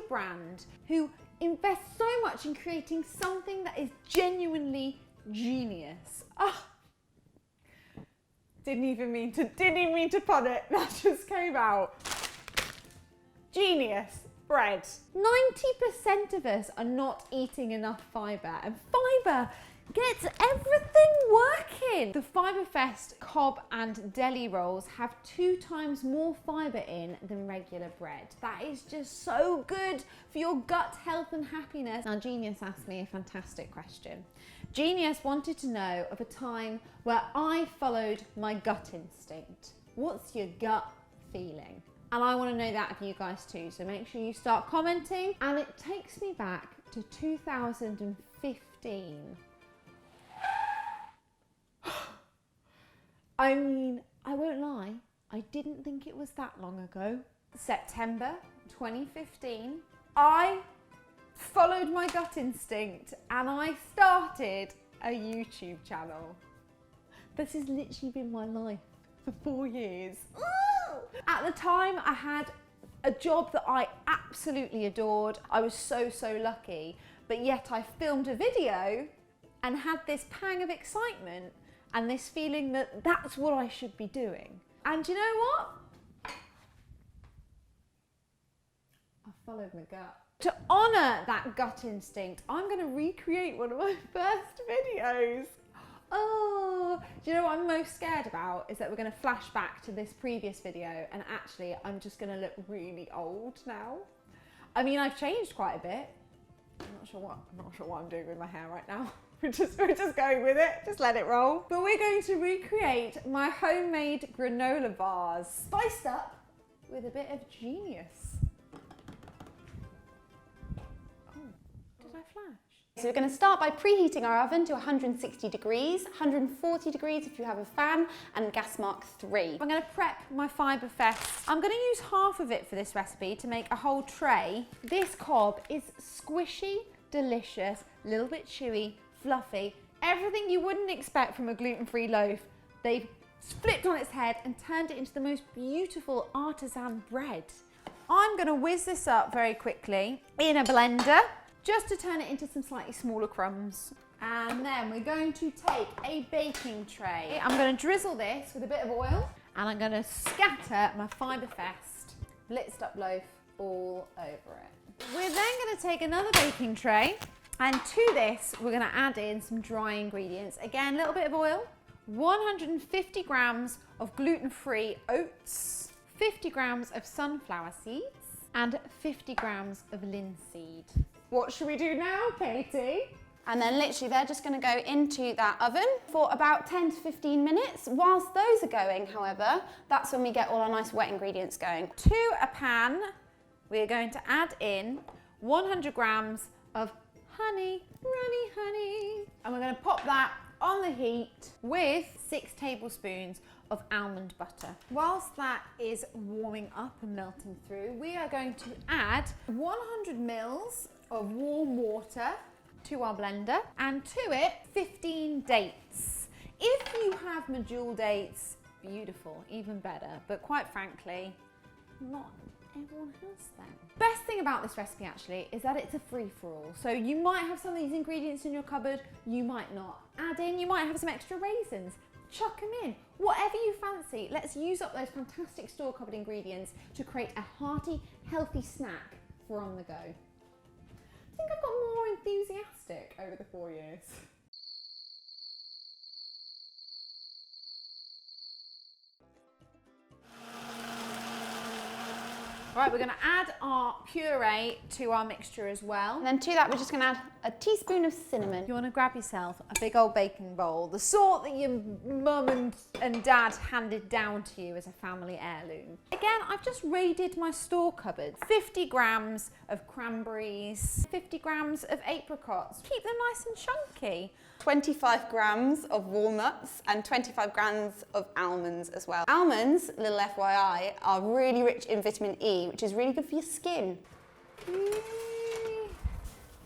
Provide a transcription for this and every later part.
brand who invest so much in creating something that is genuinely genius. Oh, didn't even mean to pun it, that just came out. Genius bread. 90% of us are not eating enough fibre, and fibre gets everything working. The Fibrefest Cobb and deli rolls have 2 times more fibre in than regular bread. That is just so good for your gut health and happiness. Now, Genius asked me a fantastic question. Genius wanted to know of a time where I followed my gut instinct. What's your gut feeling? And I want to know that of you guys too, so make sure you start commenting. And it takes me back to 2015. I mean, I won't lie, I didn't think it was that long ago. September 2015, I followed my gut instinct and I started a YouTube channel. This has literally been my life for 4 years. At the time, I had a job that I absolutely adored. I was so lucky, but yet I filmed a video and had this pang of excitement and this feeling that that's what I should be doing. And you know what? I followed my gut. To honour that gut instinct, I'm going to recreate one of my first videos. Oh, do you know what I'm most scared about? Is that we're going to flash back to this previous video and actually I'm just going to look really old now. I mean, I've changed quite a bit. I'm not sure what I'm doing with my hair right now. We're just going with it, just let it roll. But we're going to recreate my homemade granola bars, spiced up with a bit of genius. Oh, did I flash? So we're going to start by preheating our oven to 160 degrees, 140 degrees if you have a fan, and gas mark 3. I'm going to prep my Fibrefest. I'm going to use half of it for this recipe to make a whole tray. This cob is squishy, delicious, a little bit chewy, fluffy, everything you wouldn't expect from a gluten-free loaf. They've flipped on its head and turned it into the most beautiful artisan bread. I'm going to whiz this up very quickly in a blender just to turn it into some slightly smaller crumbs. And then we're going to take a baking tray. I'm going to drizzle this with a bit of oil and I'm going to scatter my Fibrefest blitzed up loaf all over it. We're then going to take another baking tray, and to this we're going to add in some dry ingredients. Again, a little bit of oil, 150 grams of gluten-free oats, 50 grams of sunflower seeds, and 50 grams of linseed. What should we do now, Katie? And then literally they're just going to go into that oven for about 10 to 15 minutes. Whilst those are going, however, that's when we get all our nice wet ingredients going. To a pan, we're going to add in 100 grams of honey, runny honey. And we're going to pop that on the heat with 6 tablespoons of almond butter. Whilst that is warming up and melting through, we are going to add 100 mils of warm water to our blender, and to it 15 dates. If you have medjool dates, beautiful, even better, but quite frankly, not everyone has them. Best thing about this recipe actually is that it's a free-for-all. So you might have some of these ingredients in your cupboard, you might not. Add in, you might have some extra raisins, chuck them in, whatever you fancy. Let's use up those fantastic store cupboard ingredients to create a hearty, healthy snack for on the go. I think I've got more enthusiastic over the 4 years. Right, we're going to add our puree to our mixture as well. And then to that, we're just going to add a teaspoon of cinnamon. You want to grab yourself a big old baking bowl, the sort that your mum and dad handed down to you as a family heirloom. Again, I've just raided my store cupboard. 50 grams of cranberries, 50 grams of apricots. Keep them nice and chunky. 25 grams of walnuts and 25 grams of almonds as well. Almonds, little FYI, are really rich in vitamin E, which is really good for your skin.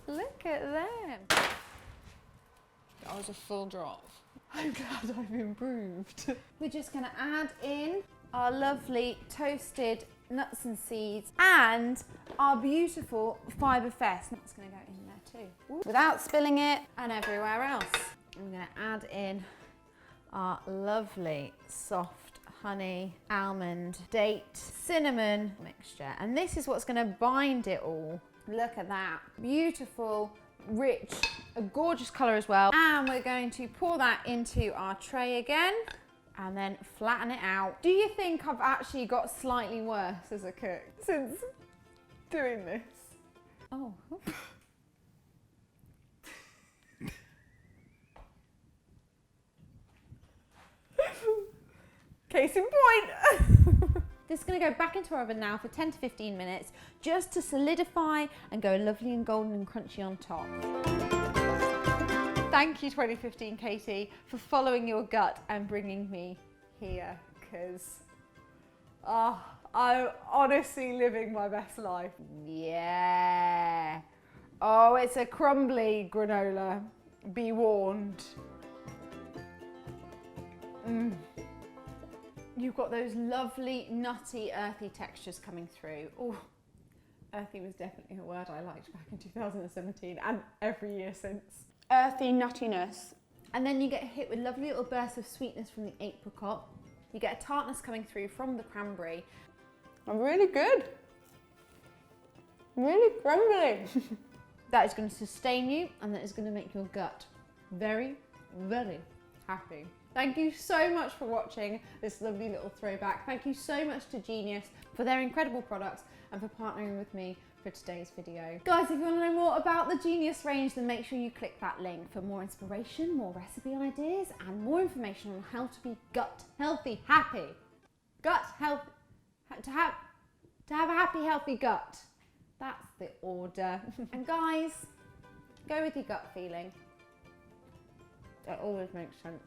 Look at them. That was a full drop. I'm glad I've improved. We're just going to add in our lovely toasted nuts and seeds, and our beautiful Fibre Fest. That's going to go in there too. Ooh. Without spilling it. And everywhere else. I'm going to add in our lovely soft honey, almond, date, cinnamon mixture. And this is what's going to bind it all. Look at that. Beautiful, rich, a gorgeous colour as well. And we're going to pour that into our tray again and then flatten it out. Do you think I've actually got slightly worse as a cook since doing this? Oh. Case in point. This is going to go back into our oven now for 10 to 15 minutes just to solidify and go lovely and golden and crunchy on top. Thank you 2015 Katie for following your gut and bringing me here, because I'm honestly living my best life. Yeah. Oh, it's a crumbly granola, be warned. You've got those lovely, nutty, earthy textures coming through. Oh, earthy was definitely a word I liked back in 2017 and every year since. Earthy nuttiness. And then you get hit with lovely little bursts of sweetness from the apricot. You get a tartness coming through from the cranberry. I'm really good. Really crumbly. That is going to sustain you, and that is going to make your gut very, very happy. Thank you so much for watching this lovely little throwback. Thank you so much to Genius for their incredible products and for partnering with me for today's video. Guys, if you want to know more about the Genius range, then make sure you click that link for more inspiration, more recipe ideas, and more information on how to be gut healthy, happy. Gut health, to have a happy, healthy gut. That's the order. And guys, go with your gut feeling. That always makes sense.